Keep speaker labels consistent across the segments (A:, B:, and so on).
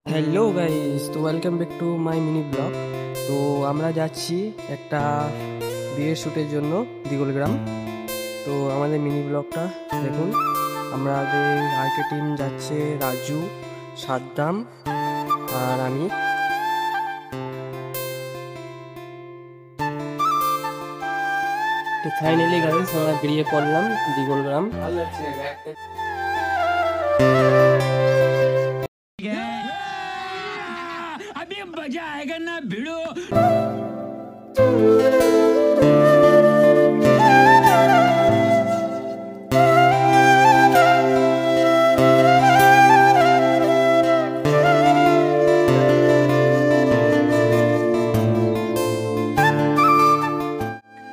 A: Hello guys, তো welcome back to my mini blog. তো আমরা যাচ্ছি একটা বিয়ের শ্যুটের জন্য দিগলগ্রাম। তো আমাদের মিনি ব্লগটা দেখুন। আমাদের আইকে টিম যাচ্ছে, রাজু, সাদ্দাম আর আমি। তো ফাইনালি গাইস আমরা বেরিয়ে পড়লাম দিগলগ্রাম।
B: अभी मजा आएगा ना भिड़ो।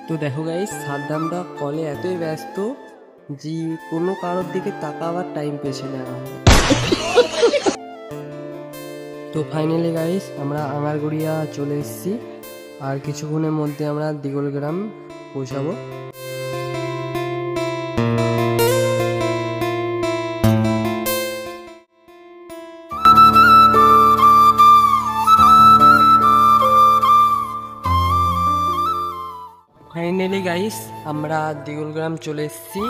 A: তো দেখো গাইস, সাদ্দামটা কলে এতই ব্যস্ত যে কোনো কারোর দিকে তাকাবার টাইম পেয়েছে না। তো ফাইনালি গাইস আমরা আঙারগড়িয়া চলে এসেছি, আর কিছুক্ষণের মধ্যে আমরা দিগলগ্রাম পৌঁছাবো। ফাইনালি গাইস আমরা দিগলগ্রাম চলে এসেছি।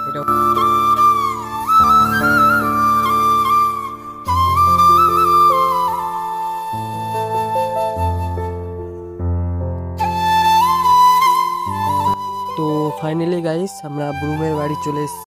A: এটা তো ফাইনালি গাইস আমরা ব্রুমের বাড়ি চলে এসেছি।